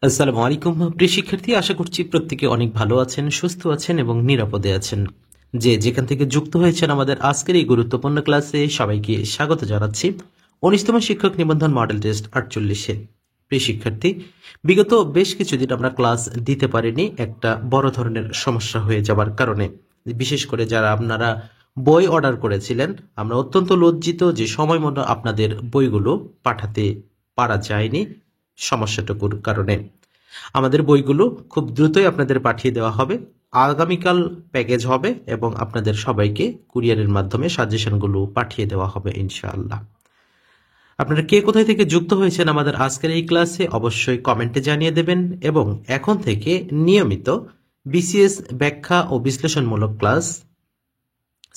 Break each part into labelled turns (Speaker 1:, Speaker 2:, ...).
Speaker 1: আসসালামু আলাইকুম প্রিয় শিক্ষার্থী, আশা করছি প্রত্যেকে অনেক ভালো আছেন, সুস্থ আছেন এবং নিরাপদে আছেন। যেখান থেকে যুক্ত হয়েছেন আমাদের আজকের এই গুরুত্বপূর্ণ ক্লাসে সবাইকে স্বাগত জানাচ্ছি। 19তম শিক্ষক নিবন্ধন মডেল টেস্ট 48-এ। প্রিয় শিক্ষার্থী, বিগত বেশ কিছুদিন আমরা ক্লাস দিতে পারিনি একটা বড় ধরনের সমস্যা হয়ে যাওয়ার কারণে। বিশেষ করে যারা আপনারা বই অর্ডার করেছিলেন, আমরা অত্যন্ত লজ্জিত যে সময় মতো আপনাদের বইগুলো পাঠাতে পারা যায়নি সমস্যাটুকুর কারণে। আমাদের বইগুলো খুব দ্রুতই আপনাদের পাঠিয়ে দেওয়া হবে। আগামীকাল প্যাকেজ হবে এবং আপনাদের সবাইকে কুরিয়ারের মাধ্যমে সাজেশনগুলো পাঠিয়ে দেওয়া হবে ইনশাআল্লাহ। আপনারা কে কোথায় থেকে যুক্ত হয়েছেন আমাদের আজকের এই ক্লাসে অবশ্যই কমেন্টে জানিয়ে দেবেন এবং এখন থেকে নিয়মিত বিসিএস ব্যাখ্যা ও বিশ্লেষণমূলক ক্লাস,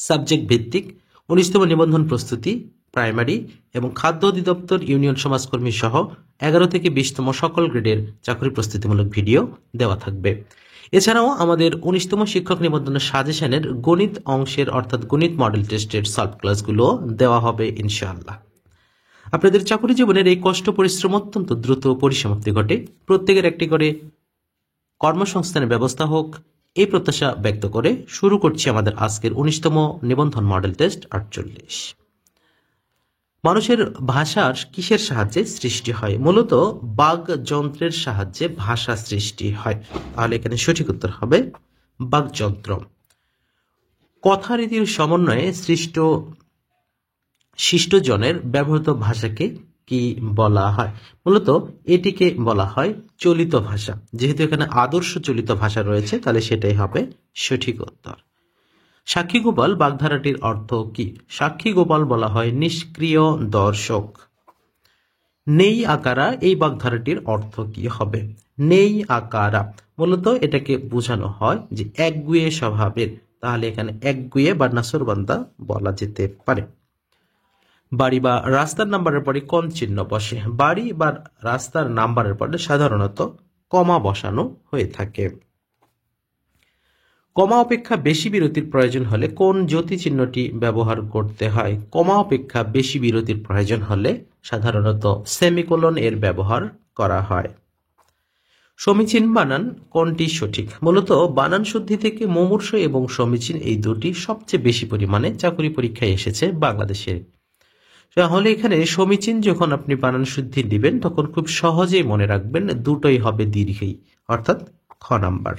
Speaker 1: সাবজেক্ট ভিত্তিক 19তম নিবন্ধন প্রস্তুতি, প্রাইমারি এবং খাদ্য অধিদপ্তর, ইউনিয়ন সমাজকর্মী সহ 11 থেকে 20তম সকল গ্রেডের চাকরি প্রস্তুতিমূলক ভিডিও দেওয়া থাকবে। এছাড়াও আমাদের 19তম শিক্ষক নিবন্ধনের সাজেশনের গণিত অংশের অর্থাৎ গণিত মডেল টেস্টের সলভ ক্লাসগুলো দেওয়া হবে ইনশাআল্লাহ। আপনাদের চাকরি জীবনের এই কষ্ট পরিশ্রম অত্যন্ত দ্রুত পরিসমাপ্তি ঘটে, প্রত্যেকের একটি করে কর্মসংস্থানের ব্যবস্থা হোক, এই প্রত্যাশা ব্যক্ত করে শুরু করছি আমাদের আজকের 19তম নিবন্ধন মডেল টেস্ট 48। মানুষের ভাষার কিসের সাহায্যে সৃষ্টি হয়? মূলত বাগ যন্ত্রের সাহায্যে ভাষা সৃষ্টি হয়। তাহলে এখানে সঠিক উত্তর হবে বাগযন্ত্র। কথারীতির সমন্বয়ে সৃষ্ট শিষ্টজনের ব্যবহৃত ভাষাকে কি বলা হয়? মূলত এটিকে বলা হয় চলিত ভাষা। যেহেতু এখানে আদর্শ চলিত ভাষা রয়েছে, তাহলে সেটাই হবে সঠিক উত্তর। সাক্ষী গোপাল বাগধারাটির অর্থ কি? সাক্ষী গোপাল বলা হয় নিষ্ক্রিয় দর্শক। নেই আকারা এই বাগধারাটির অর্থ কি হবে? নেই আকারা মূলত এটাকে বোঝানো হয় যে একগুঁয়ে স্বভাবের। তাহলে এখানে একগুঁয়ে বা নাসরবান্দা বলা যেতে পারে। বাড়ি বা রাস্তার নাম্বারের পরে কোন চিহ্ন বসে? বাড়ি বা রাস্তার নাম্বারের পরে সাধারণত কমা বসানো হয়ে থাকে। কমা অপেক্ষা বেশি বিরতির প্রয়োজন হলে কোন জ্যোতি চিহ্নটি ব্যবহার করতে হয়? কমা অপেক্ষা বেশি বিরতির প্রয়োজন হলে সাধারণত সেমিকোলন এর ব্যবহার করা হয়। সমীচীন বানান কোনটি সঠিক? মূলত বানান শুদ্ধি থেকে মুমূর্ষ এবং সমীচীন এই দুটি সবচেয়ে বেশি পরিমাণে চাকরি পরীক্ষায় এসেছে বাংলাদেশে। তাহলে এখানে সমীচীন যখন আপনি বানান শুদ্ধি দিবেন তখন খুব সহজেই মনে রাখবেন দুটোই হবে দীর্ঘই, অর্থাৎ খ number.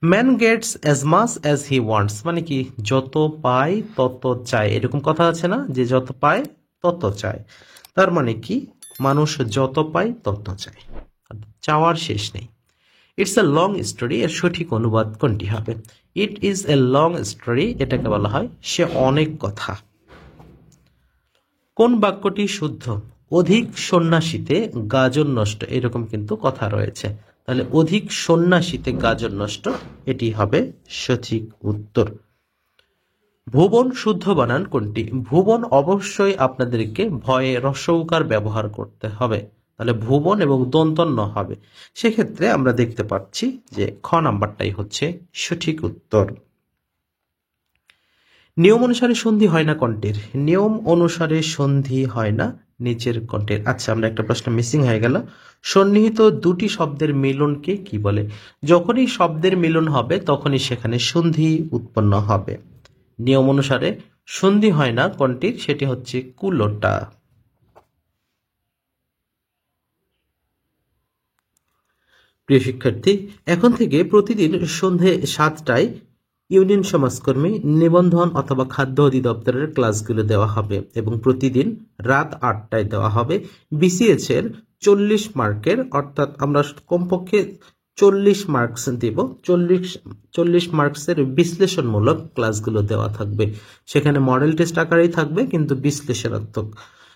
Speaker 1: Man gets as much as he wants মানে কি? যত পায় তত চায়, এরকম কথা আছে না যে যত পায় তত চায়। তার মানে কি মানুষ যত পায় তত চায়, চাওয়ার শেষ নেই। ইটস এ লং স্টোরি এর সঠিক অনুবাদ কোনটি হবে? It is a long story এটাকে বলা হয় সে অনেক কথা। কোন বাক্যটি শুদ্ধ? অধিক সন্ন্যাসীতে গাজন নষ্ট, এরকম কিন্তু কথা রয়েছে। তাহলে অধিক সন্ন্যাসীতে গাজন নষ্ট এটি হবে সঠিক উত্তর। ভুবন শুদ্ধ বানান কোনটি? ভুবন অবশ্যই আপনাদেরকে ভয়ে রস্বউকার ব্যবহার করতে হবে, তাহলে ভুবন এবং দন্তন্য হবে। সেক্ষেত্রে আমরা দেখতে পাচ্ছি যে খ নাম্বারটাই হচ্ছে সঠিক উত্তর। নিয়ম অনুসারে সন্ধি হয় না কোনটির? নিয়ম অনুসারে সন্ধি হয় না নিচের কোনটির? আচ্ছা, আমরা একটা প্রশ্ন মিসিং হয়ে গেল। সন্নিহিত দুটি শব্দের মিলনকে কি বলে? যখনই শব্দের মিলন হবে তখনই সেখানে সন্ধি উৎপন্ন হবে। নিয়ম অনুসারে সন্ধি হয় না কোনটির? সেটি হচ্ছে কুলোটা। প্রিয় শিক্ষার্থী, এখন থেকে প্রতিদিন সন্ধে 7টায় ইউনিয়ন সমাজকর্মী, নিবন্ধন অথবা খাদ্য অধিদপ্তরের ক্লাসগুলো দেওয়া হবে এবং প্রতিদিন রাত 8টায় দেওয়া হবে বিসিএস এর 40 মার্কের, অর্থাৎ আমরা কমপক্ষে 40 মার্কস দেব। 40 মার্কসের বিশ্লেষণমূলক ক্লাসগুলো দেওয়া থাকবে। সেখানে মডেল টেস্ট আকারেই থাকবে কিন্তু বিশ্লেষণাত্মক।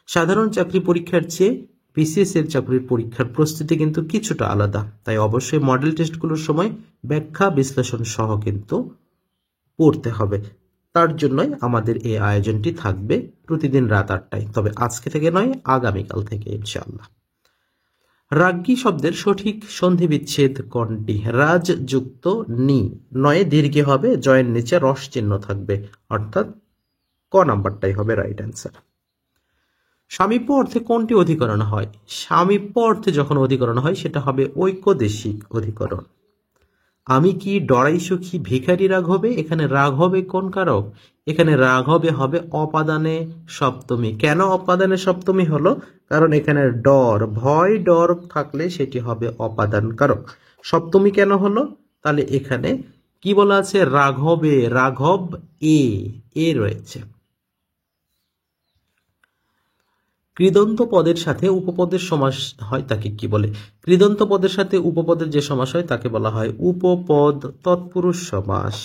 Speaker 1: সাধারণ চাকরি পরীক্ষার চেয়ে বিসিএস এর চাকরির পরীক্ষার প্রস্তুতি কিন্তু কিছুটা আলাদা, তাই অবশ্যই মডেল টেস্টগুলোর সময় ব্যাখ্যা বিশ্লেষণ সহ কিন্তু পড়তে হবে। তার জন্যই আমাদের এই আয়োজনটি থাকবে প্রতিদিন রাত 8টায়, তবে আজকে থেকে নয়, আগামীকাল থেকে ইনশাআল্লাহ। রাজ্ঞী শব্দের সঠিক সন্ধি বিচ্ছেদ কোনটি? রাজ যুক্ত নি, নয়ে দীর্ঘে হবে, জয়ের নিচে রস চিহ্ন থাকবে, অর্থাৎ ক নাম্বারটাই হবে রাইট অ্যান্সার। সামীপ্য অর্থে কোনটি অধিকরণ হয়? সামীপ্য অর্থে যখন অধিকরণ হয় সেটা হবে ঐক্যদেশিক অধিকরণ। আমি কি ডরাই সখী ভিখারি রাঘবে, এখানে রাঘবে কোন কারক? এখানে রাঘবে হবে অপাদানে সপ্তমী। কেন অপাদানে সপ্তমী হলো? কারণ এখানে ডর, ভয় ডর থাকলে সেটি হবে অপাদান কারক। সপ্তমী কেন হলো? তাহলে এখানে কি বলা আছে? রাঘবে, রাঘব এ রয়েছে। কৃদন্ত পদের সাথে উপপদের সমাস হয় তাকে কি বলে? কৃদন্ত পদের সাথে উপপদের যে সমাস হয় তাকে বলা হয় উপপদ তৎপুরুষ সমাস।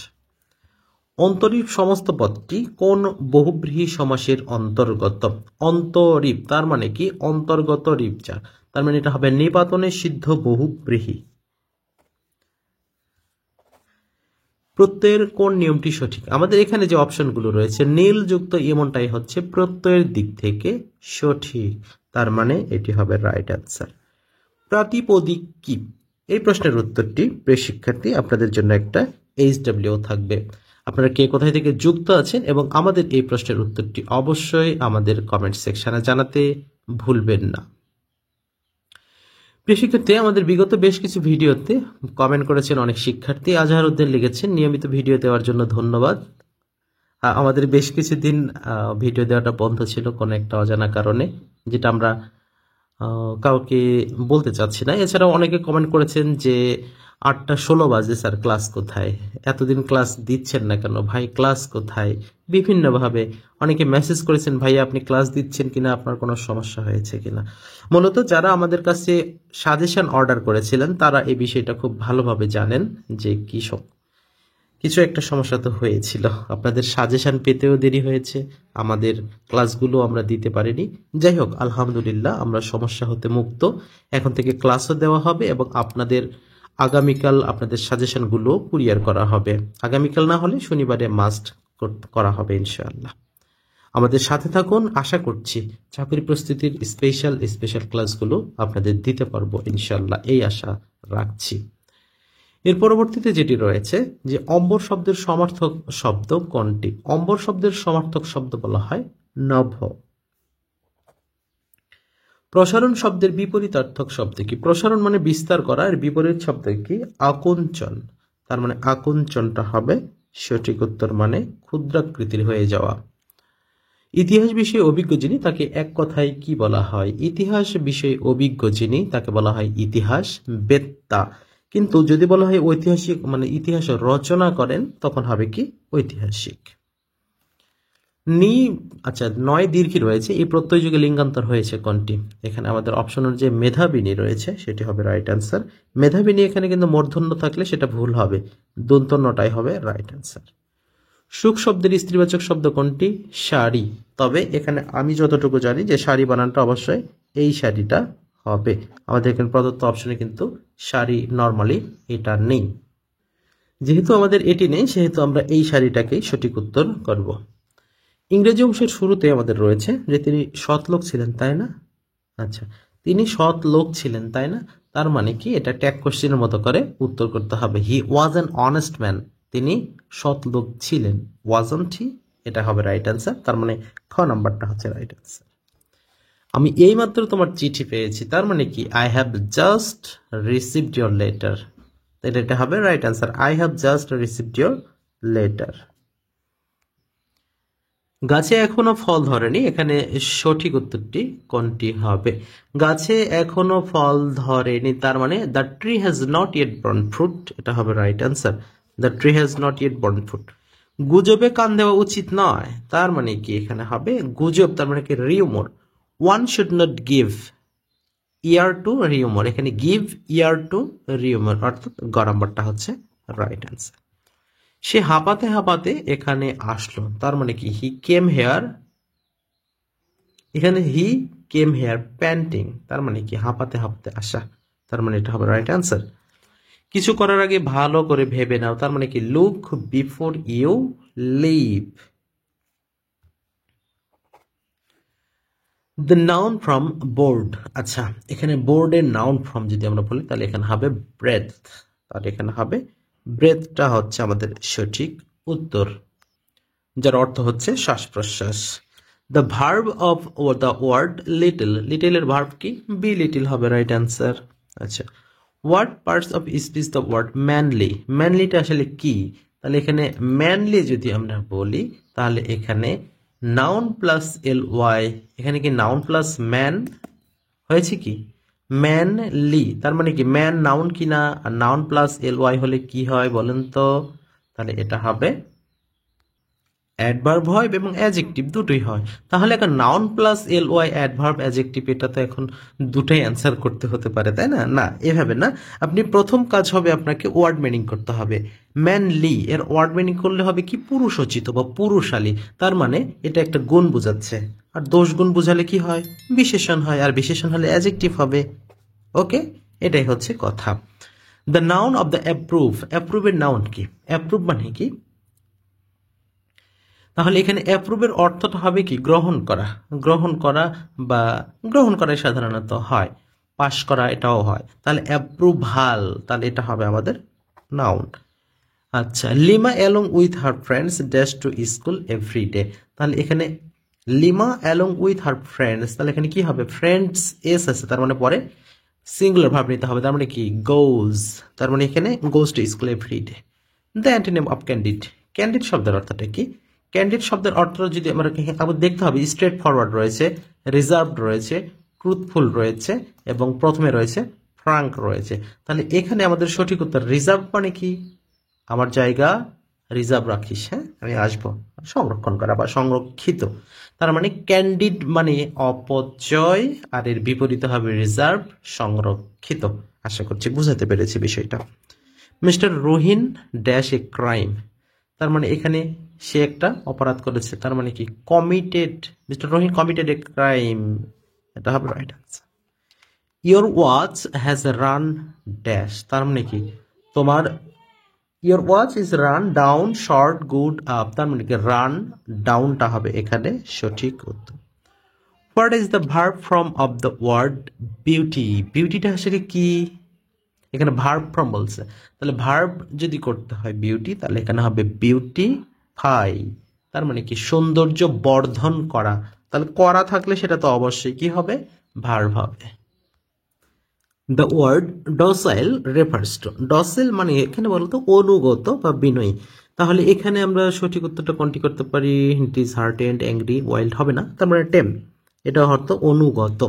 Speaker 1: অন্তরীপ সমস্ত পদটি কোন বহুব্রীহি সমাসের অন্তর্গত? অন্তরীপ তার মানে কি? অন্তর্গত রিপচা, তার মানে এটা হবে নিপাতনে সিদ্ধ বহুব্রীহি। প্রত্যয়ের কোন নিয়মটি সঠিক? আমাদের এখানে যে অপশনগুলো রয়েছে নীল যুক্ত এমনটাই হচ্ছে প্রত্যয়ের দিক থেকে সঠিক, তার মানে এটি হবে রাইট অ্যান্সার। প্রাতিপদিক কি? এই প্রশ্নের উত্তরটি প্রিয় শিক্ষার্থী আপনাদের জন্য একটা HW থাকবে। আপনারা কে কোথায় থেকে যুক্ত আছেন এবং আমাদের এই প্রশ্নের উত্তরটি অবশ্যই আমাদের কমেন্ট সেকশনে জানাতে ভুলবেন না। প্রিয় শিক্ষার্থী, আমাদের বিগত বেশ কিছু ভিডিওতে কমেন্ট করেছেন অনেক শিক্ষার্থী, আজহারউদ্দিন লিখেছেন নিয়মিত ভিডিও দেওয়ার জন্য ধন্যবাদ। আমাদের বেশ কিছুদিন ভিডিও দেওয়াটা বন্ধ ছিল কোনো একটা অজানা কারণে, যেটা আমরা কাউকে বলতে চাচ্ছি না। এছাড়াও অনেকে কমেন্ট করেছেন যে 8:16 বাজে স্যার ক্লাস কোথায়, এতদিন ক্লাস দিচ্ছেন না কেন ভাই, ক্লাস কোথায়? বিভিন্নভাবে অনেকে মেসেজ করেছেন ভাইয়া আপনি ক্লাস দিচ্ছেন কিনা, আপনার কোনো সমস্যা হয়েছে কিনা। মূলত যারা আমাদের কাছে সাজেশন অর্ডার করেছিলেন তারা এই বিষয়টা খুব ভালোভাবে জানেন যে কিছু একটা সমস্যা তো হয়েছিল, আপনাদের সাজেশন পেতেও দেরি হয়েছে, আমাদের ক্লাসগুলো আমরা দিতে পারিনি। যাই হোক, আলহামদুলিল্লাহ আমরা সমস্যা হতে মুক্ত। এখন থেকে ক্লাসও দেওয়া হবে এবং আপনাদের আগামীকাল আপনাদের সাজেশনগুলো কুরিয়ার করা হবে। আগামীকাল না হলে শনিবারে মাস্ট করা হবে ইনশাআল্লাহ। আমাদের সাথে থাকুন, আশা করছি চাকরি প্রস্তুতির স্পেশাল ক্লাসগুলো আপনাদের দিতে পারবো ইনশাআল্লাহ, এই আশা রাখছি। এর পরবর্তীতে যেটি রয়েছে যে অম্বর শব্দের সমার্থক শব্দ কোনটি? অম্বর শব্দের সমার্থক শব্দ বলা হয় নভ। প্রসারণ শব্দের বিপরীতার্থক শব্দ কি? প্রসারণ মানে বিস্তার করা, এর বিপরীত শব্দ কি? আকুঞ্চন, তার মানে আকুঞ্চনটা হবে সঠিক উত্তর, মানে ক্ষুদ্রাকৃতির হয়ে যাওয়া। ইতিহাস বিষয়ে অভিজ্ঞ যিনি তাকে এক কথায় কি বলা হয়? ইতিহাস বিষয়ে অভিজ্ঞ যিনি তাকে বলা হয় ইতিহাস বেত্তা। কিন্তু যদি বলা হয় ঐতিহাসিক মানে ইতিহাস রচনা করেন তখন হবে কি? ঐতিহাসিক। আচ্ছা, 9 দীর্ঘী রয়েছে, এই প্রত্যয় যুগে লিঙ্গান্তর হয়েছে কোনটি? এখানে আমাদের অপশন যে মেধাবিনী রয়েছে সেটি হবে রাইট অ্যান্সার। মেধাবিনী এখানে কিন্তু মূর্ধন্য থাকলে সেটা ভুল হবে, দন্তন্যটাই হবে রাইট অ্যান্সার। সুখ শব্দের স্ত্রীবাচক শব্দ কোনটি? শাড়ি। তবে এখানে আমি যতটুকু জানি যে শাড়ি বানানটা অবশ্যই এই শাড়িটা হবে। আমাদের এখানে প্রদত্ত অপশনে কিন্তু শাড়ি নর্মালি এটা নেই, যেহেতু আমাদের এটি নেই সেহেতু আমরা এই শাড়িটাকেই সঠিক উত্তর করব। ইংরেজি অংশের শুরুতে আমাদের রয়েছে যে তিনি সৎ লোক ছিলেন, তাই না? আচ্ছা, তিনি সৎ লোক ছিলেন তাই না, তার মানে কি? এটা ট্যাগ কোশ্চেনের মতো করে উত্তর করতে হবে। হি ওয়াজ অ্যান অনেস্ট ম্যান, তিনি সৎ লোক ছিলেন। ওয়াজন্ট হি, এটা হবে রাইট অ্যান্সার, তার মানে খ নাম্বারটা হচ্ছে রাইট অ্যান্সার। আমি এইমাত্র তোমার চিঠি পেয়েছি, তার মানে কি? I have just received your letter, এটা হবে right answer. I have just received your letter. গাছে এখনো ফল ধরেনি, এখানে সঠিক উত্তরটি কোনটি হবে? গাছে এখনো ফল ধরেনি, তার মানে the tree has not yet born fruit, এটা হবে right answer. The tree has not yet born fruit. গুজবে কান দেওয়া উচিত নয়, তার মানে কি? এখানে হবে গুজব, তার মানে কি? Rumour. One should not give ear to rumour, এখানে গিভ ইয়ার টু রিউমর, অর্থাৎ গ নাম্বারটা হচ্ছে রাইট অ্যান্সার। সে হাঁপাতে হাঁপাতে এখানে আসলো, তার মানে কি? হি কেম হেয়ার, এখানে হি কেম হেয়ার প্যান্টিং, তার মানে কি? হাঁপাতে হাঁপাতে আসা, তার মানে এটা হবে রাইট অ্যান্সার। কিছু করার আগে ভালো করে ভেবে নাও, তার মানে কি? Look before you leave. The noun from board, আচ্ছা এখানে বোর্ডের নাউন ফ্রম যদি আমরা বলি তাহলে এখানে হবে ব্রেথ, তাহলে এখানে হবে ব্রেথটা হচ্ছে আমাদের সঠিক উত্তর, যার অর্থ হচ্ছে শ্বাস প্রশ্বাস। The verb of the word little, লিটলের ভার্ব কি? বি লিটল হবে রাইট অ্যান্সার। আচ্ছা, what parts of speech the word manly, ম্যানলিটা আসলে কি? তাহলে এখানে ম্যানলি যদি আমরা বলি তাহলে এখানে নাউন প্লাস এল ওয়াই, এখানে কি নাউন প্লাস ম্যান হয়েছে কি ম্যানলি, তার মানে কি ম্যান নাউন কি না, আর নাউন প্লাস এল ওয়াই হলে কি হয় বলেন তো? তাহলে এটা হবে অ্যাডভার্ব হয় এবং অ্যাডজেক্টিভ দুটোই হয়। তাহলে এখন noun plus L Y adverb adjective, এটা তো এখন দুটোই অ্যান্সার করতে হতে পারে, তাই না? না, এভাবে না। আপনি প্রথম কাজ হবে আপনাকে ওয়ার্ড মিনিং করতে হবে। ম্যানলি এর ওয়ার্ড মিনিং করলে হবে কি পুরুষোচিত বা পুরুষালী, তার মানে এটা একটা গুণ বোঝাচ্ছে। আর দোষ গুণ বোঝালে কি হয়? বিশেষণ হয়, আর বিশেষণ হলে অ্যাডজেক্টিভ হবে। ওকে, এটাই হচ্ছে কথা। The noun of the approve, অ্যাপ্রুভের নাউন কি? অ্যাপ্রুভ মানে কি? তাহলে এখানে অ্যাপ্রুভের অর্থটা হবে কি? গ্রহণ করা, গ্রহণ করা বা গ্রহণ করাই সাধারণত হয়, পাশ করা এটাও হয়। তাহলে অ্যাপ্রুভাল, তাহলে এটা হবে আমাদের নাউন। আচ্ছা, lima along with her friends dash to school every day, তাহলে এখানে lima along with her friends, তাহলে এখানে কি হবে? ফ্রেন্ডস এস আছে, তার মানে পরে সিঙ্গুলার ভার্ব নিতে হবে, তার মানে কি গোজ, তার মানে এখানে goes to school every day. The antonym of candid, candid শব্দের অর্থটা কি? ক্যান্ডিড শব্দের অর্থ যদি আমরা আবার দেখতে হবে, স্ট্রেট ফরওয়ার্ড রয়েছে, রিজার্ভড রয়েছে, ট্রুথফুল রয়েছে এবং প্রথমে রয়েছে ফ্রাঙ্ক রয়েছে। তাহলে এখানে আমাদের সঠিক উত্তর রিজার্ভ মানে কি? আমার জায়গা রিজার্ভ রাখিস, হ্যাঁ আমি আসবো, সংরক্ষণ করা বা সংরক্ষিত। তার মানে ক্যান্ডিড মানে অপচয়, আর এর বিপরীতে হবে রিজার্ভ, সংরক্ষিত। আশা করছি বুঝাতে পেরেছি বিষয়টা। Mister Rohin dash a crime, তার মানে এখানে সে একটা অপরাধ করেছে, তার মানে কি committed, mister Rohin committed a crime, এটা হবে right answer. Your watch has run dash, তার মানে কি তোমার your watch is run down short good up, তার মানে কি রান ডাউনটা হবে এখানে সঠিক উত্তর। What is the verb from of the word beauty, বিউটিটা আসলে কি? এখানে ভার্ব ফ্রম বলছে, তাহলে ভার্ব যদি করতে হয় বিউটি, তাহলে এখানে হবে বিউটিফাই, তার মানে কি সৌন্দর্য বর্ধন করা। তাহলে করা থাকলে সেটা তো অবশ্যই কি হবে? ভার্ব হবে। দ্য ওয়ার্ড ডসাইল রেফার্স টু, ডসেল মানে এখানে বলতো অনুগত বা বিনয়ী। তাহলে এখানে আমরা সঠিক উত্তরটা কোনটি করতে পারি? ডিসহার্টেন্ড, অ্যাংরি, ওয়াইল্ড হবে না, তার মানে টেম, এটা অর্থ অনুগত।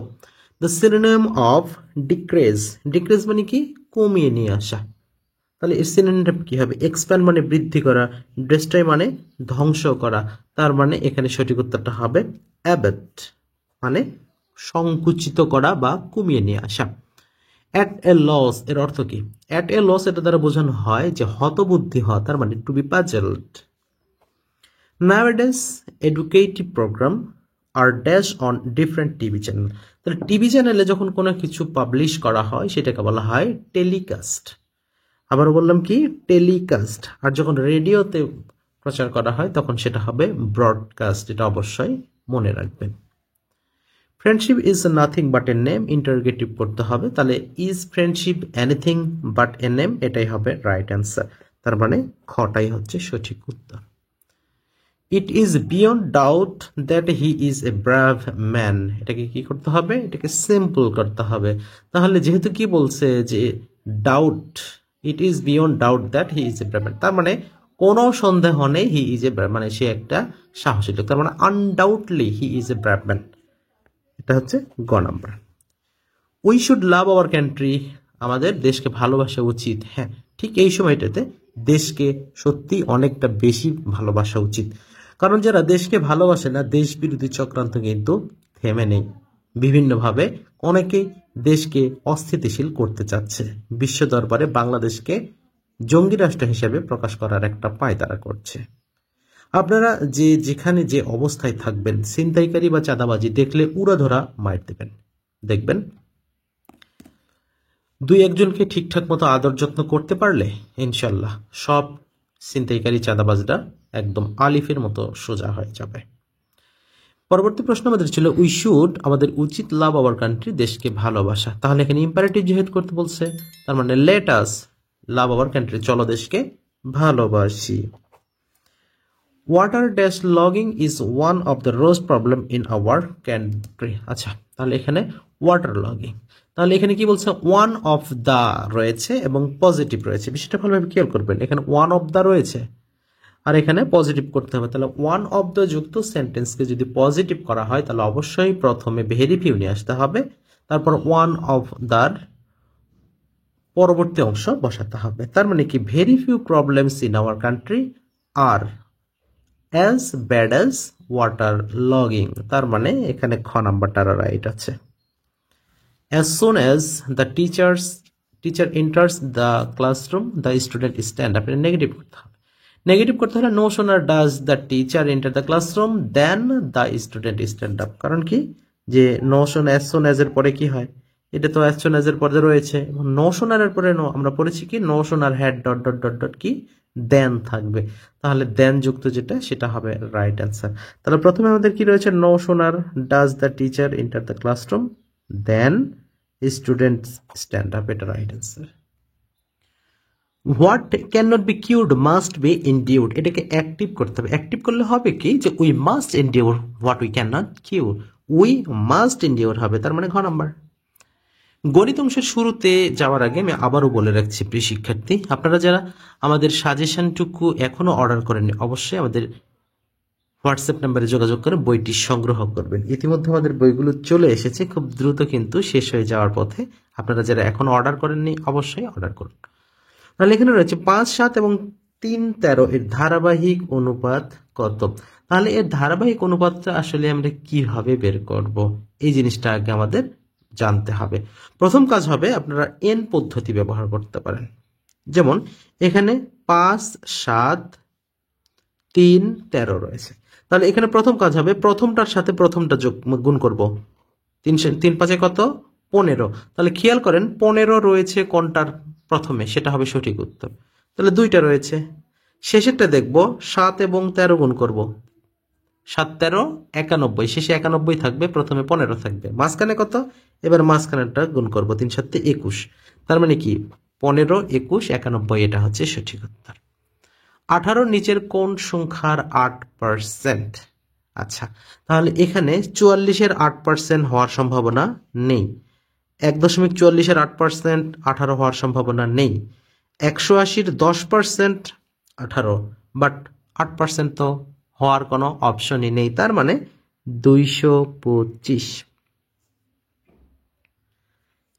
Speaker 1: দ্য সিনোনিম অফ ডিক্রেজ, ডিক্রেজ মানে কি? কমিয়ে নিয়ে আসা। তাহলে এর সিনোনিমটা কি হবে? এক্সপ্যান্ড মানে বৃদ্ধি করা, ডেস্ট্রয় মানে ধ্বংস করা, তার মানে এখানে সঠিক উত্তরটা হবে অ্যাবেট, মানে সংকুচিত করা বা কমিয়ে নিয়ে আসা। অ্যাট এ লস এর অর্থ কি? অ্যাট এ লস এটা দ্বারা বোঝানো হয় যে হতবুদ্ধি হওয়া, তার মানে to be puzzled. Nowadays educative programme are dash on different TV channel, তাহলে টিভি চ্যানেলে যখন কোনো কিছু পাবলিশ করা হয় সেটাকে বলা হয় টেলিকাস্ট। আবার বললাম কি? টেলিকাস্ট। আর যখন রেডিওতে প্রচার করা হয় তখন সেটা হবে ব্রডকাস্ট, এটা অবশ্যই মনে রাখবেন। Friendship is nothing but a name, interrogative করতে হবে, তাহলে is friendship anything but a name, এটাই হবে রাইট অ্যান্সার, তার মানে খটাই হচ্ছে সঠিক উত্তর। It is beyond doubt that he is a brave man, এটাকে কি করতে হবে? এটাকে সিম্পল করতে হবে। তাহলে যেহেতু কি বলছে যে doubt, it is beyond doubt that he is a brave man, তার মানে কোনো সন্দেহ নেই হি ইজ এ ব্রাভ, মানে সে একটা সাহসী লোক, তার মানে undoubtedly he is a brave man, এটা হচ্ছে গ নাম্বার। We should love our country, আমাদের দেশকে ভালোবাসা উচিত। হ্যাঁ, ঠিক এই সময়টাতে দেশকে সত্যি অনেকটা বেশি ভালোবাসা উচিত, কারণ যারা দেশকে ভালোবাসে না, দেশ বিরোধী চক্রান্ত কিন্তু থেমে নেই। বিভিন্নভাবে অনেকেই দেশকে অস্থিতিশীল করতে চাচ্ছে, বিশ্ব দরবারে বাংলাদেশকে জঙ্গি রাষ্ট্র হিসেবে প্রকাশ করার একটা পায়তারা করছে। আপনারা যে যেখানে যে অবস্থায় থাকবেন, ছিনতাইকারী বা চাঁদাবাজি দেখলে উড়াধরা মার দেবেন। দেখবেন দুই একজনকে ঠিকঠাক মতো আদর যত্ন করতে পারলে ইনশাল্লাহ সব ছিনতাইকারী চাঁদাবাজরা একদম আলিফের মতো সোজা হয়ে যাবে। পরবর্তী প্রশ্ন আমাদের ছিল উই শুড, আমাদের উচিত লাভ আওয়ার কান্ট্রি, দেশকে ভালোবাসা। তাহলে এখানে ইম্পারেটিভ যেহেতু করতে বলছে, তার মানে let us love our country, চলো দেশকে ভালোবাসি। Water dash logging is one of the rose problem in our country. আচ্ছা, তাহলে এখানে ওয়াটার লগিং, তাহলে এখানে কি বলছে, ওয়ান অফ দ্য রয়েছে এবং পজিটিভ রয়েছে। বিষয়টা ভালোভাবে খেয়াল করবেন, এখানে ওয়ান অফ দ্য রয়েছে আর এখানে পজিটিভ করতে হবে। তাহলে ওয়ান অফ দ্য যুক্ত সেন্টেন্সকে যদি পজিটিভ করা হয় তাহলে অবশ্যই প্রথমে ভেরি ফিউ নিয়ে আসতে হবে, তারপর ওয়ান অফ দ্যার পরবর্তী অংশ বসাতে হবে। তার মানে কি, very few problems in our country are as bad as water logging. তার মানে এখানে খ নাম্বারটা রাইট আছে। As soon as the teacher enters the classroom, the student stand up. এটা নেগেটিভ করতে হবে। নেগেটিভ করতে হলে no sooner does the teacher enter the classroom then the student stand up। কারণ কি, যে no sooner as soon as এর পরে কি হয়, এটা তো as soon as এর পরে রয়েছে, no sooner এর পরে আমরা পড়েছি কি, no sooner had dot dot dot dot কি দেন থাকবে, তাহলে দেন যুক্ত যেটা সেটা হবে রাইট অ্যান্সার। তাহলে প্রথমে আমাদের কি রয়েছে, no sooner does the teacher enter the classroom then students stand up, এটা right answer. What can not be cured must be endured, এটাকে অ্যাক্টিভ করতে হবে। অ্যাক্টিভ করলে হবে কি, যে we must endure what we can not cure, we must endure হবে, তার মানে ঘ নাম্বার। গণিত অংশের শুরুতে যাওয়ার আগে আমি আবারও বলে রাখছি প্রিয় শিক্ষার্থী, আপনারা যারা আমাদের সাজেশনটুকু এখনো অর্ডার করেননি অবশ্যই আমাদের হোয়াটসঅ্যাপ নাম্বারে যোগাযোগ করে বইটি সংগ্রহ করবেন। ইতিমধ্যে আমাদের বইগুলো চলে এসেছে, খুব দ্রুত কিন্তু শেষ হয়ে যাওয়ার পথে। আপনারা যারা এখনো অর্ডার করেননি অবশ্যই অর্ডার করুন। তাহলে এখানে রয়েছে 5, 7 এবং 3, 13 এর ধারাবাহিক অনুপাত কত। তাহলে এর ধারাবাহিক অনুপাতটা আসলে আমরা কিভাবে বের করব, এই জিনিসটা আগে আমাদের জানতে হবে। প্রথম কাজ হবে, আপনারা এন পদ্ধতি ব্যবহার করতে পারেন। যেমন এখানে 5, 7, 3, 13 রয়েছে, তাহলে এখানে প্রথম কাজ হবে প্রথমটার সাথে প্রথমটা গুণ করব। 3 5 কত, 15। তাহলে খেয়াল করেন 15 রয়েছে কোনটার প্রথমে, সেটা হবে সঠিক উত্তর। তাহলে 2টা রয়েছে, শেষেরটা দেখব 7 এবং 13 গুণ করব, 7 13 91, শেষে 91 থাকবে, প্রথমে 15 থাকবে, মাঝখানে কত, এবার মাঝখানেরটা গুণ করব, 3 7 21। তার মানে কি 15 21 91, এটা হচ্ছে সঠিক উত্তর। 18 নিচের কোন সংখ্যার 8%? আচ্ছা, তাহলে এখানে 44-এর 8% হওয়ার সম্ভাবনা নেই, 1.44-এর 8% 18 হওয়ার সম্ভাবনা নেই, 180-র 10% 18, বাট 8% তো হওয়ার কোনো অপশনই নেই, তার মানে 225।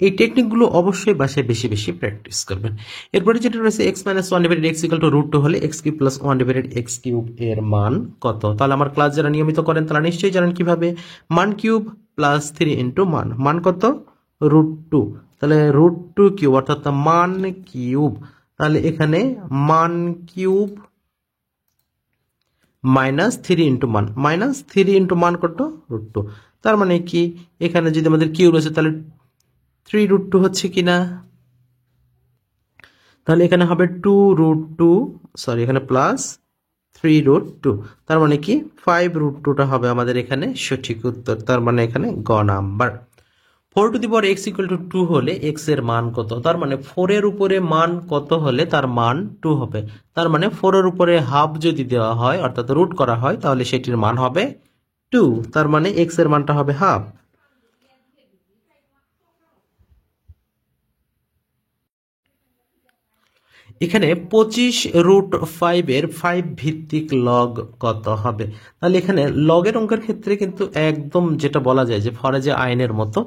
Speaker 1: এই টেকনিকগুলো অবশ্যই বাসায় বেশি বেশি প্র্যাকটিস করবেন। এরপরে যেটা রয়েছে x - 1/x = √2 হলে x³ + 1/x³ এর মান কত। তাহলে আমার ক্লাস যারা নিয়মিত করেন তারা নিশ্চয়ই জানেন কিভাবে, মান কিউব প্লাস 3 ইন্টু মান, মান কত, √2, তাহলে √2 কিউব অর্থাৎ মান কিউব। তাহলে এখানে মান কিউব -3 ইন্টু মান, -3 ইন্টু মান কত, √2। তার মানে কি, এখানে যদি আমাদের কিউব রয়েছে তাহলে 3√2 হচ্ছে কিনা, তাহলে এখানে হবে 2√2, সরি এখানে প্লাস 3√2, তার মানে কি 5√2টা হবে আমাদের এখানে সঠিক উত্তর। তার মানে এখানে গ নাম্বার। 4x = 2 হলে x এর মান কত। তার মানে 4 এর উপরে মান কত হলে তার মান 2 হবে। তার মানে 4 এর উপরে হাফ যদি দেওয়া হয় অর্থাৎ রুট করা হয় তাহলে সেটির মান হবে 2, তার মানে x এর মানটা হবে হাফ। এখানে 25√5 এর 5 ভিত্তিক লগ কত হবে। তাহলে এখানে লগের অঙ্কের ক্ষেত্রে কিন্তু একদম যেটা বলা যায় যে ফরাজে আইনের মতো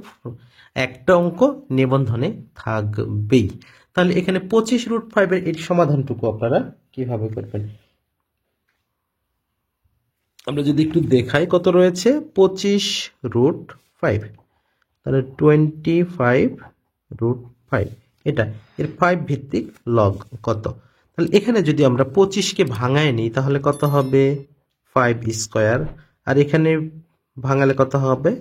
Speaker 1: একটা অঙ্ক নিবন্ধনে থাকবেই। তাহলে এখানে 25√5 এর এই সমাধানটুকু আপনারা কিভাবে করবেন, আমরা যদি একটু দেখাই কত রয়েছে, 25√5, তাহলে 25√5, এটা এর 5 ভিত্তিক লগ কত। তাহলে এখানে যদি আমরা 25কে ভাঙায় নিই তাহলে কত হবে, 5², আর এখানে ভাঙালে কত হবে,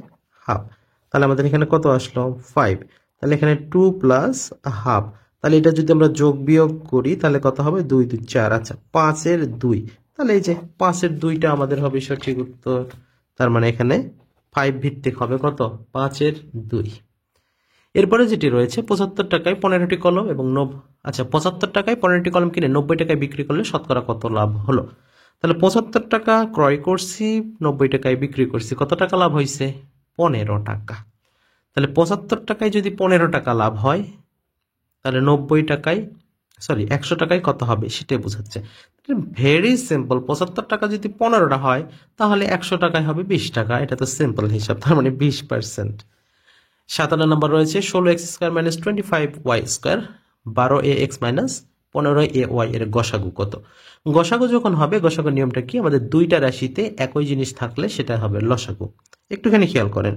Speaker 1: হাফ। তাহলে আমাদের এখানে কত আসলো, 5। তাহলে এখানে 2 প্লাস হাফ, তাহলে এটা যদি আমরা যোগ বিয়োগ করি তাহলে কত হবে, 2 2 4, আচ্ছা 5-এর 2, তাহলে এই যে 5-এর 2টা আমাদের হবে সঠিক উত্তর। তার মানে এখানে 5 ভিত্তিক হবে কত, 5-এর 2। এরপরে যেটি রয়েছে 75 টাকায় 15টি কলম এবং 75 টাকায় 15টি কলম কিনে 90 টাকায় বিক্রি করলে শতকরা কত লাভ হলো। তাহলে 75 টাকা ক্রয় করছি, 90 টাকায় বিক্রি করছি, কত টাকা লাভ হয়েছে? 15 টাকা। তাহলে 75 টাকায় যদি 15 টাকা লাভ হয়, তাহলে 90 টাকায় 100 টাকায় কত হবে সেটাই বোঝাচ্ছে। ভেরি সিম্পল, 75 টাকা যদি 15টা হয় তাহলে 100 টাকায় হবে 20 টাকা। এটা তো সিম্পল হিসাব, তার মানে 20%। 57 নম্বর রয়েছে 16x² - 25y², 12ax - 15ay এর গসাগু কত? গসাগু যখন হবে, গসাগু নিয়মটা কি? আমাদের দুইটা রাশিতে একই জিনিস থাকলে সেটা হবে লসাগু। একটুখানি খেয়াল করেন,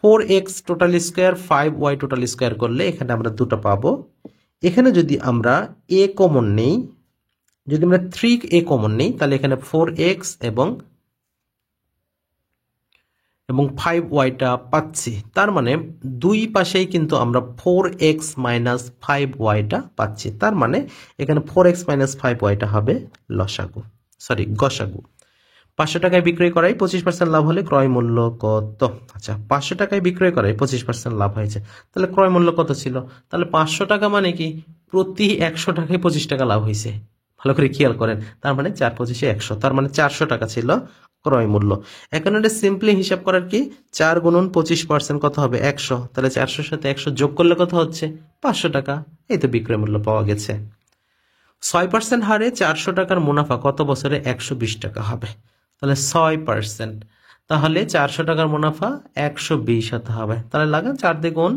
Speaker 1: 4x total square 5y total square করলে এখানে আমরা দুটো পাবো। এখানে যদি আমরা a কমন নেই, যদি আমরা 3a কমন নেই, তাহলে এখানে 4x এবং 5yটা পাচ্ছি। তার মানে দুই পাশেই কিন্তু আমরা 4x - 5yটা পাচ্ছি। তার মানে এখানে 4x - 5yটা হবে গসাগু। 500 টাকায় বিক্রয় করাই 25% লাভ হলে ক্রয় মূল্য কত? আচ্ছা, 500 টাকায় বিক্রয় করাই 25% লাভ হয়েছে, তাহলে ক্রয় মূল্য কত ছিল? তাহলে 500 টাকা মানে কি? প্রতি 100 টাকায় 25 টাকা লাভ হয়েছে। ভালো করে খেয়াল করেন, তার মানে 4 25 100, তার মানে 400 টাকা ছিল ক্রয় মূল্য। এখন এটা সিম্পলি হিসাব করার কি, 4 গুণন 25% কত হবে? 100। তাহলে 400 সাথে 100 যোগ করলে কত হচ্ছে? 500 টাকা। এই তো বিক্রয় মূল্য পাওয়া গেছে। 6% হারে 400 টাকার মুনাফা কত বছরে 120 টাকা হবে? তাহলে 6%, তাহলে 400 টাকার মুনাফা 120 হতে হবে। তাহলে লাগান 4 দিয়ে গুণ।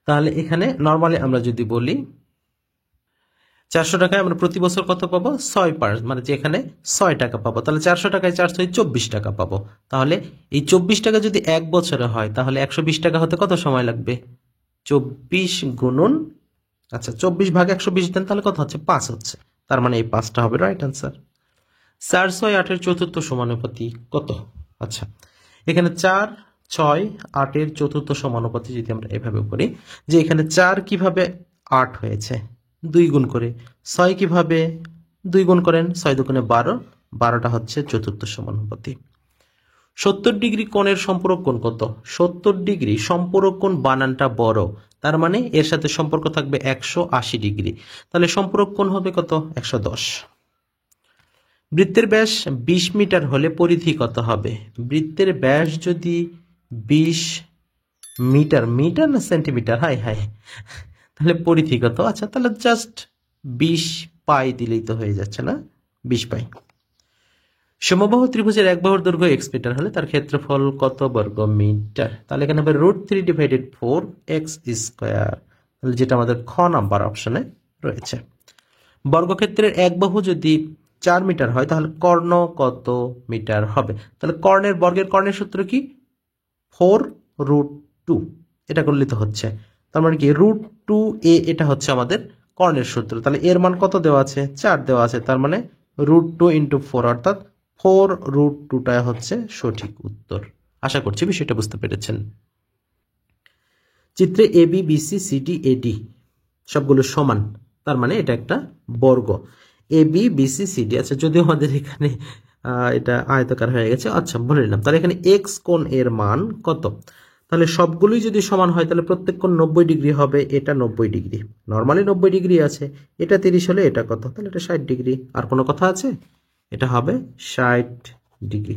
Speaker 1: তাহলে এখানে নর্মালি আমরা যদি বলি 400 টাকায় আমরা প্রতি বছর কত পাবো? 6%, মানে যে এখানে 6 টাকা পাবো। তাহলে 400 টাকায় 400 24 টাকা পাবো। তাহলে এই 24 টাকা যদি 1 বছরে হয় তাহলে 120 টাকা হতে কত সময় লাগবে? 24 গুণন, আচ্ছা 24 ভাগ 120 দেন, তাহলে কত হচ্ছে? 5 হচ্ছে। তার মানে এই 5টা হবে রাইট আনসার। 4 6 8 এর চতুর্থ সমানুপাতি কত? আচ্ছা, এখানে 4 6 8 এর চতুর্থ সমানুপাতি যদি আমরা এভাবে করি, যে এখানে 4 কিভাবে 8 হয়েছে? 2 গুণ করে। 6 কিভাবে? 2 গুণ করেন, 6 দুগুণে 12, 12টা হচ্ছে চতুর্থ সমানুপাতি। 70 ডিগ্রি কোণের সম্পূরক কোণ কত? 70 ডিগ্রি সম্পূরক কোণ বানানটা বড়, তার মানে এর সাথে সম্পর্ক থাকবে 180 ডিগ্রি। তাহলে সম্পূরক কোণ হবে কত? 110। বৃত্তের ব্যাস 20 মিটার হলে পরিধি কত হবে? বৃত্তের ব্যাস যদি 20 মিটার, মিটার না সেন্টিমিটার, হাই হাই, তাহলে পরিধি কত? আচ্ছা, তাহলে জাস্ট 20 পাই দিলেই তো হয়ে যাচ্ছে না? 20 পাই। সমবাহু ত্রিভুজের এক বাহুর দৈর্ঘ্য x মিটার হলে তার ক্ষেত্রফল কত বর্গ মিটার? তাহলে এখানে হবে √3/4x², তাহলে যেটা আমাদের খ নাম্বার অপশনে রয়েছে। বর্গক্ষেত্রের এক বাহু যদি 4 মিটার হয় তাহলে কর্ণ কত মিটার হবে? তাহলে বর্গের কর্ণের সূত্র কি? 4√2, এটা করলে তো হচ্ছে। তার মানে কি √2a, এটা হচ্ছে আমাদের কর্ণের সূত্র। তাহলে এর মান কত দেওয়া আছে? 4 দেওয়া আছে, তার মানে √2 × 4, অর্থাৎ 4√2টা হচ্ছে সঠিক উত্তর। আশা করছি বিষয়টা বুঝতে পেরেছেন। চিত্রে AB BC CD AD সবগুলো সমান, তার মানে এটা একটা বর্গ। AB BC CD, আচ্ছা যদিও আমাদের এখানে এটা আয়তাকার হয়ে গেছে, আচ্ছা বলে নিলাম। তাহলে এখানে x কোণ এর মান কত? তাহলে সবগুলোই যদি সমান হয় তাহলে প্রত্যেক কোণ 90 ডিগ্রি হবে। এটা 90 ডিগ্রি, নর্মালি 90 ডিগ্রি আছে। এটা 30 হলে এটা কত? তাহলে এটা 60 ডিগ্রি। আর কোনো কথা আছে? এটা হবে 60 ডিগ্রি।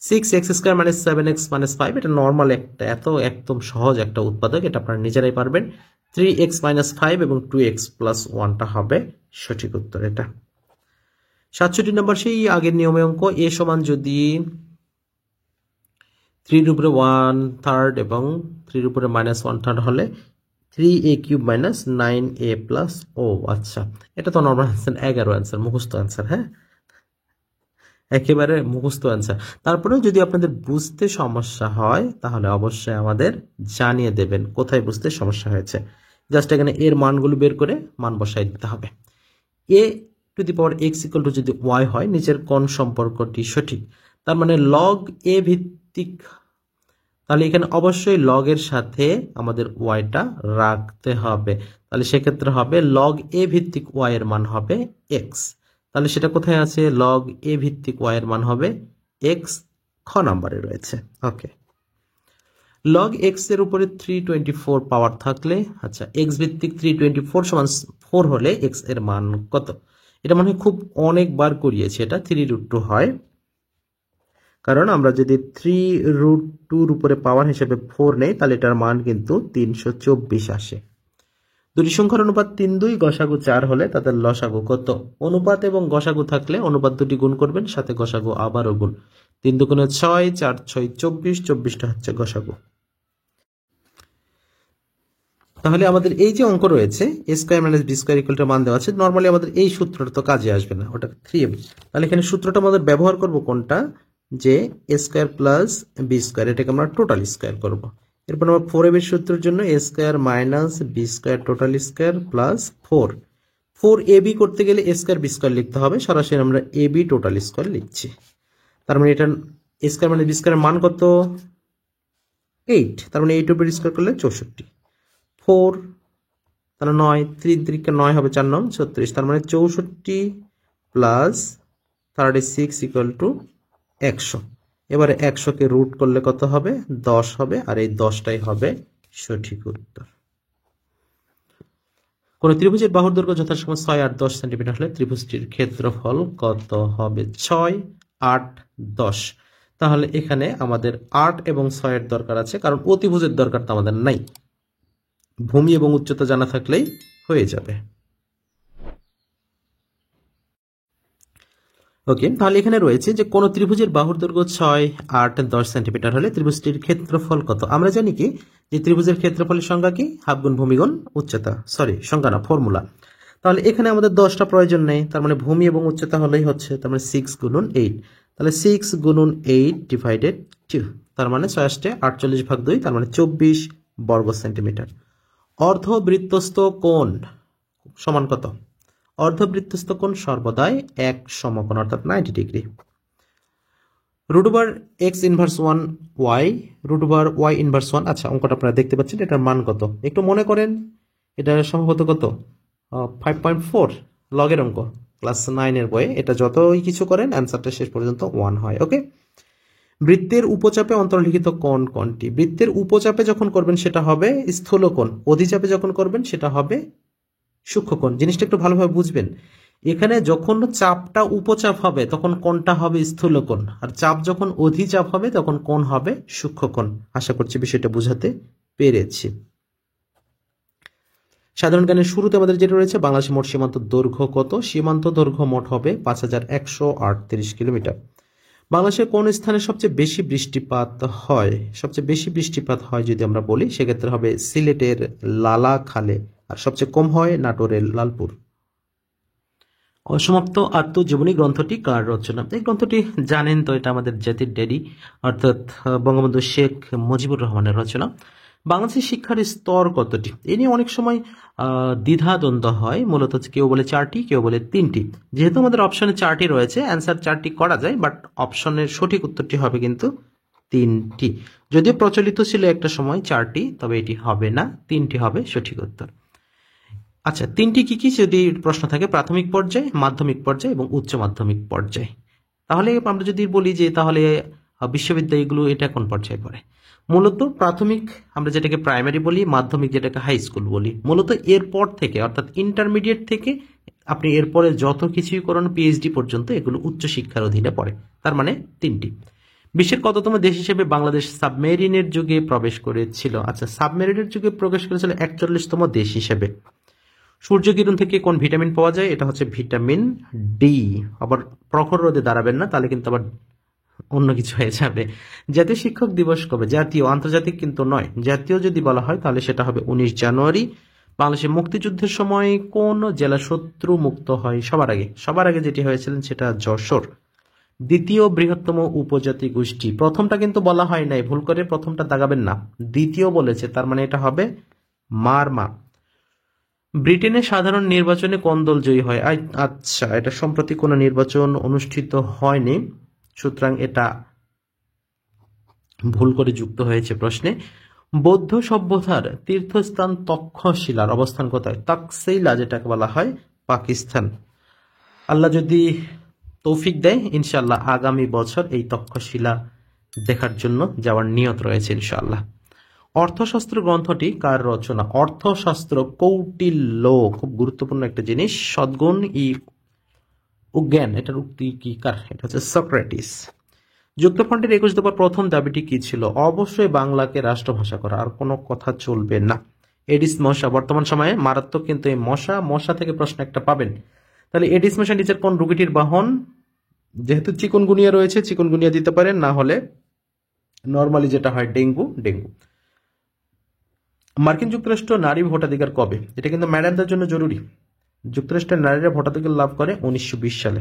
Speaker 1: 6x² - 7x - 5, এটা নর্মাল একটা, একদম সহজ একটা উৎপাদক, এটা আপনারা নিজেরাই পারবেন। 3x - 5 এবং 2x + 1টা হবে সঠিক উত্তর। এটা 67 নম্বর সেই আগের নিয়মে অঙ্ক। a সমান যদি 3 এর উপরে 1/3 এবং 3 এর উপরে -1/3 হলে 3a³ - 9a+, ও আচ্ছা, এটা তো নর্মাল অ্যান্সার, 11 অ্যান্সার, মুখস্থ অ্যান্সার। হ্যাঁ, একেবারে মুখস্থ অ্যান্সার। তারপরেও যদি আপনাদের বুঝতে সমস্যা হয় তাহলে অবশ্যই আমাদের জানিয়ে দেবেন কোথায় বুঝতে সমস্যা হয়েছে। জাস্ট এখানে এর মানগুলো বের করে মান বসাই দিতে হবে। a⁴x = যদি y হয়, নিচের কোণ সম্পর্কটি সঠিক। তার মানে log a ভিত্তিক, তাহলে এখানে অবশ্যই log এর সাথে আমাদের yটা রাখতে হবে। তাহলে সেক্ষেত্রে হবে log a ভিত্তিক y এর মান হবে x। তাহলে সেটা কোথায় আছে? log a ভিত্তিক y এর মান হবে x, খ নাম্বারে রয়েছে। ওকে, log x এর উপরে 324 পাওয়ার থাকলে, আচ্ছা x ভিত্তিক 324 = 4 হলে x এর মান কত? এটা মনে হয় খুব অনেকবার করিয়েছি, এটা 3√2 হয়, কারণ আমরা যদি 3√2 উপরে পাওয়ার হিসেবে 4 নেই তাহলে এটার মান কিন্তু 324 আসে। দুটি সংখ্যার অনুপাত 3-2, গসাগু 4 হলে তাদের লসাগু কত? অনুপাত এবং গসাগু থাকলে অনুপাত দুটি গুণ করবেন, সাথে গসাগু আবারও গুণ। 3 দুগুণে 6, 4 6 24, 24টা হচ্ছে গসাগু। তাহলে আমাদের এই যে অঙ্ক রয়েছে a square minus b square equal to মান দেওয়া আছে, নরমালি আমাদের এই সূত্রটা তো কাজে আসবে না, ওটা 3ab। তাহলে এখানে সূত্রটা আমাদের ব্যবহার করব কোনটা, যে a square plus b square, এটাকে আমরা টোটাল স্কয়ার করব। এরপর আমরা 4ab এর সূত্রের জন্য a square minus b square total square plus 4ab করতে গেলে a স্কয়ার b স্কয়ার লিখতে হবে, সরাসরি আমরা ab টোটাল স্কয়ার লিখছি। তার মানে এটা a স্কয়ার মাইনাস b স্কয়ারের মান কত? 8। তার মানে 8 উপর স্কয়ার করলে 64, 4 তাহলে 9, 3 3 9 হবে, 4 9 36, তার মানে 64 প্লাস 36 ইকুয়াল টু 100। এবারে 100কে রুট করলে কত হবে? 10 হবে, আর এই 10টাই হবে সঠিক উত্তর। কোন ত্রিভুজের বাহুর দৈর্ঘ্য যথাসময় 6, 8, 10 সেন্টিমিটার হলে ত্রিভুজটির ক্ষেত্রফল কত হবে? 6, 8, 10। তাহলে এখানে আমাদের 8 এবং 6 এর দরকার আছে, কারণ অতিভুজের দরকার তো আমাদের নাই, ভূমি এবং উচ্চতা জানা থাকলেই হয়ে যাবে। ওকে, তাহলে এখানে রয়েছে যে কোন ত্রিভুজের বাহুর দৈর্ঘ্য 6, 8, 10 সেন্টিমিটার হলে ত্রিভুজটির ক্ষেত্রফল কত? আমরা জানি কি যে ত্রিভুজের ক্ষেত্রফলের সংজ্ঞা কি? হাফ গুণ ভূমি গুণ উচ্চতা, সংজ্ঞা না, ফর্মুলা। তাহলে এখানে আমাদের 10টা প্রয়োজন নেই, তার মানে ভূমি এবং উচ্চতা হলেই হচ্ছে, তার মানে 6 গুণন 8, তাহলে 6 গুণন 8 ডিভাইডেড 2, তার মানে 6 48 ভাগ 2, তার মানে 24 বর্গ সেন্টিমিটার। অর্ধবৃত্তস্থ কোণ সমান কত? অর্ধবৃত্তস্থ কোণ সর্বদাই এক সমকোণ, অর্থাৎ 90 degree. √(x inverse 1 y) √y inverse 1, আচ্ছা অঙ্কটা আপনারা দেখতে পাচ্ছেন, এটার মান কত একটু মনে করেন। এটা সম্ভবত কত? 5.4 লগের অঙ্ক, ক্লাস 9 এর বইয়ে। এটা যতই কিছু করেন অ্যান্সারটা শেষ পর্যন্ত 1 হয়। ওকে, বৃত্তের উপচাপে অন্তর্লিখিত কোণ কোনটি? বৃত্তের উপচাপে যখন করবেন সেটা হবে স্থূলকোণ, অধিচাপে যখন করবেন সেটা হবে সূক্ষ্মকোণ। জিনিসটা একটু ভালোভাবে বুঝবেন। এখানে যখন চাপটা উপচাপ হবে তখন কোণটা হবে স্থূলকোণ, আর চাপ যখন অধিচাপ হবে তখন কোণ হবে সূক্ষ্মকোণ। আশা করছি বিষয়টা বুঝাতে পেরেছি। সাধারণ জ্ঞানের শুরুতে আমাদের যেটা রয়েছে, বাংলাদেশের মোট সীমান্ত দৈর্ঘ্য কত? সীমান্ত দৈর্ঘ্য মোট হবে 5138 কিলোমিটার। বাংলাদেশের কোন স্থানে সবচেয়ে বেশি বৃষ্টিপাত হয়? সবচেয়ে বেশি বৃষ্টিপাত হয় যদি আমরা বলি সেক্ষেত্রে হবে সিলেটের লালাখালে, আর সবচেয়ে কম হয় নাটোরের লালপুর। অসমাপ্ত আত্মজীবনী গ্রন্থটি কার রচনা? এই গ্রন্থটি জানেন তো, এটা আমাদের জাতির ড্যাডি অর্থাৎ বঙ্গবন্ধু শেখ মুজিবুর রহমানের রচনা। বাংলাদেশের শিক্ষার স্তর কতটি? এ নিয়ে অনেক সময় দ্বিধাদ্বন্দ্ব হয়। মূলত কেউ বলে 4টি, কেউ বলে 3টি। যেহেতু আমাদের অপশনে 4টি রয়েছে, অ্যান্সার 4টি করা যায়, বাট অপশনের সঠিক উত্তরটি হবে কিন্তু 3টি। যদিও প্রচলিত ছিল একটা সময় 4টি, তবে এটি হবে না, 3টি হবে সঠিক উত্তর। আচ্ছা, 3টি কি কি যদি প্রশ্ন থাকে? প্রাথমিক পর্যায়ে, মাধ্যমিক পর্যায়ে এবং উচ্চ মাধ্যমিক পর্যায়ে। তাহলে আমরা যদি বলি যে তাহলে বিশ্ববিদ্যালয়গুলো এটা কোন পর্যায়ে পড়ে? মূলত প্রাথমিক আমরা যেটাকে প্রাইমারি বলি, মাধ্যমিক যেটাকে হাই স্কুল বলি। মূলত এরপর থেকে অর্থাৎ ইন্টারমিডিয়েট থেকে আপনি এরপরে যত কিছুই করুন পিএইচডি পর্যন্ত এগুলো উচ্চ শিক্ষার অধীনে পড়ে। তার মানে 3টি। বিশ্বের কততম দেশ হিসেবে বাংলাদেশ সাবমেরিনের যুগে প্রবেশ করেছিল? আচ্ছা, সাবমেরিনের যুগে প্রবেশ করেছিল 41তম দেশ হিসেবে। সূর্যকিরণ থেকে কোন ভিটামিন পাওয়া যায়? এটা হচ্ছে ভিটামিন ডি। আবার প্রখর রোদে দাঁড়াবেন না, তাহলে কিন্তু আবার অন্য কিছু হয়ে যাবে। জাতীয় শিক্ষক দিবস কবে? জাতীয়, আন্তর্জাতিক কিন্তু নয়। জাতীয় যদি বলা হয় তাহলে সেটা হবে 19 জানুয়ারি। বাংলাদেশের মুক্তিযুদ্ধের সময় কোন জেলা শত্রু মুক্ত হয় সবার আগে যেটি হয়েছিলেন সেটা যশোর। দ্বিতীয় বৃহত্তম উপজাতি গোষ্ঠী, প্রথমটা কিন্তু বলা হয় নাই, ভুল করে প্রথমটা দাগাবেন না, দ্বিতীয় বলেছে, তার মানে এটা হবে মারমা। ব্রিটেনের সাধারণ নির্বাচনে কোন দল জয়ী হয়? আচ্ছা, এটা সম্প্রতি কোনো নির্বাচন অনুষ্ঠিত হয়নি, সুতরাং এটা ভুল করে যুক্ত হয়েছে প্রশ্নে। বৌদ্ধ সভ্যতার তীর্থস্থান তক্ষশিলার অবস্থান কোথায়? তাকসিলা যেটাকে বলা হয়, পাকিস্তান। আল্লাহ যদি তৌফিক দেয় ইনশাআল্লাহ আগামী বছর এই তক্ষশিলা দেখার জন্য যাওয়ার নিয়ত রয়েছে ইনশাআল্লাহ। অর্থশাস্ত্র গ্রন্থটি কার রচনা? অর্থশাস্ত্র কৌটিল্য, খুব গুরুত্বপূর্ণ একটা জিনিস। সদ্গুণ ই ও জ্ঞান, এটার উক্তি কি কার? এটা হচ্ছে সক্রেটিস। যুক্তফ্রন্টের 21 দফার প্রথম দাবিটি কি ছিল? অবশ্যই বাংলাকে রাষ্ট্রভাষা করা, আর কোনো কথা চলবে না। এডিস মশা বর্তমান সময়ে মারাত্মক, কিন্তু এই মশা থেকে প্রশ্ন একটা পাবেন। তাহলে এডিস মশা নিচের কোন রোগীটির বাহন? যেহেতু চিকুনগুনিয়া রয়েছে, চিকুনগুনিয়া দিতে পারেন, না হলে নর্মালি যেটা হয় ডেঙ্গু। মার্কিন যুক্তরাষ্ট্র নারী ভোটাধিকার কবে? এটা কিন্তু ম্যাডামদের জন্য জরুরি। যুক্তরাষ্ট্রের নারীরা ভোটাধিকার লাভ করে 1920 সালে।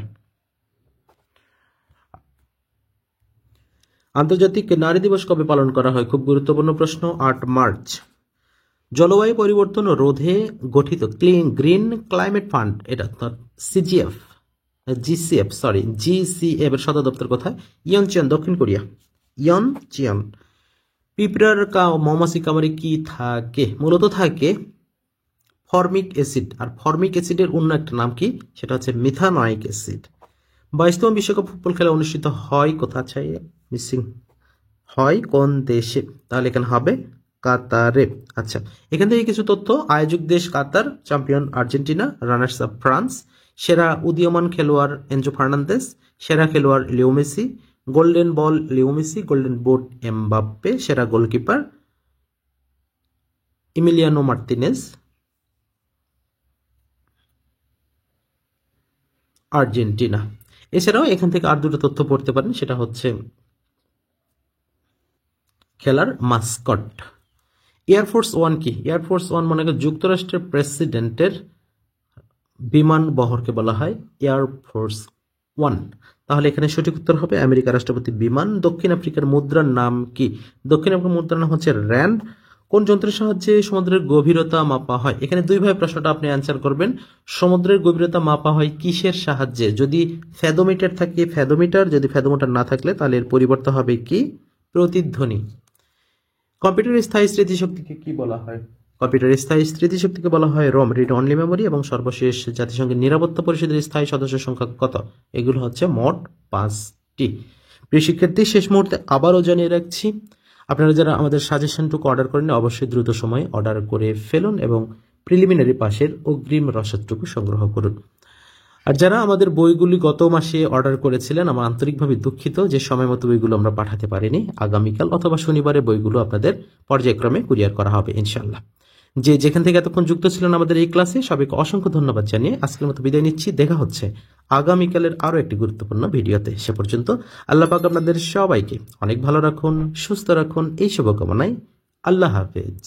Speaker 1: আন্তর্জাতিক নারী দিবস কবে পালন করা হয়? খুব গুরুত্বপূর্ণ প্রশ্ন, 8 মার্চ। জলবায়ু পরিবর্তন রোধে গঠিত গ্রিন ক্লাইমেট ফান্ড, এটা জিসিএফ এর সদর দপ্তর কোথায়? ইয়নচিয়ন, দক্ষিণ কোরিয়া। ইয়নচিয়ন। পিঁপড়ার মৌমাছি কামড়ে কি থাকে? মূলত থাকে ফর্মিক অ্যাসিড, আর ফর্মিক অ্যাসিডের অন্য একটা নাম কি? সেটা হচ্ছে মিথানয়িক অ্যাসিড। 22তম বিশ্বকাপ ফুটবল খেলা অনুষ্ঠিত হয় কোথায়? মিসিং হয় কোন দেশে? তাহলে এখানে হবে কাতারে। আচ্ছা, এখান থেকে কিছু তথ্য। আয়োজক দেশ Qatar, champion Argentina, runners up France, সেরা উদীয়মান খেলোয়াড় এনজো ফার্নান্দেস, সেরা খেলোয়াড় Leo Messi, golden ball Leo Messi, golden boot Mbappe, সেরা গোলকিপার ইমিলিয়ানো মার্তিনেজ, আর্জেন্টিনা। এছাড়াও এখান থেকে আর দুটো তথ্য পড়তে পারেন, সেটা হচ্ছে খেলার মাস্কট। এয়ারফোর্স ওয়ান কি? এয়ারফোর্স ওয়ান মনে করেন যুক্তরাষ্ট্রের প্রেসিডেন্টের বিমান বহরকে বলা হয় এয়ারফোর্স ওয়ান। তাহলে এখানে সঠিক উত্তর হবে আমেরিকার রাষ্ট্রপতি বিমান। দক্ষিণ আফ্রিকার মুদ্রার নাম কি? দক্ষিণ আফ্রিকার মুদ্রার নাম হচ্ছে র্যান্ড। কোন যন্ত্রের সাহায্যে সমুদ্রের গভীরতা মাপা হয়? এখানে দুইভাবে প্রশ্নটা আপনি অ্যান্সার করবেন। সমুদ্রের গভীরতা মাপা হয় কিসের সাহায্যে? যদি ফ্যাদোমিটার থাকে ফ্যাদোমিটার, যদি ফ্যাদোমিটার না থাকলে তাহলে এর পরিবর্তে হবে কি? প্রতিধ্বনি। কম্পিউটারের স্থায়ী স্মৃতিশক্তিকে কি বলা হয়? কম্পিউটারের স্থায়ী স্মৃতিশক্তিকে বলা হয় রম, রিড অনলি মেমোরি। এবং সর্বশেষ জাতিসংঘের নিরাপত্তা পরিষদের স্থায়ী সদস্যের সংখ্যা কত? এগুলো হচ্ছে মোট 5টি। প্রিয় শিক্ষার্থী, শেষ মুহূর্তে আবারও জানিয়ে রাখছি, আপনারা যারা আমাদের সাজেশনটুকু অর্ডার করেন অবশ্যই দ্রুত সময়ে অর্ডার করে ফেলুন এবং প্রিলিমিনারি পাশের অগ্রিম রসদটুকু সংগ্রহ করুন। আর যারা আমাদের বইগুলি গত মাসে অর্ডার করেছিলেন, আমার আন্তরিকভাবে দুঃখিত যে সময় মতো বইগুলো আমরা পাঠাতে পারিনি। আগামীকাল অথবা শনিবারে বইগুলো আপনাদের পর্যায়ক্রমে কুরিয়ার করা হবে ইনশাল্লাহ। যে যেখান থেকে এতক্ষণ যুক্ত ছিলেন আমাদের এই ক্লাসে, সবাইকে অসংখ্য ধন্যবাদ জানিয়ে আজকের মতো বিদায় নিচ্ছি। দেখা হচ্ছে আগামীকালের আরও একটি গুরুত্বপূর্ণ ভিডিওতে। সে পর্যন্ত আল্লাহ পাক আপনাদের সবাইকে অনেক ভালো রাখুন, সুস্থ রাখুন, এই শুভকামনায় আল্লাহ হাফেজ।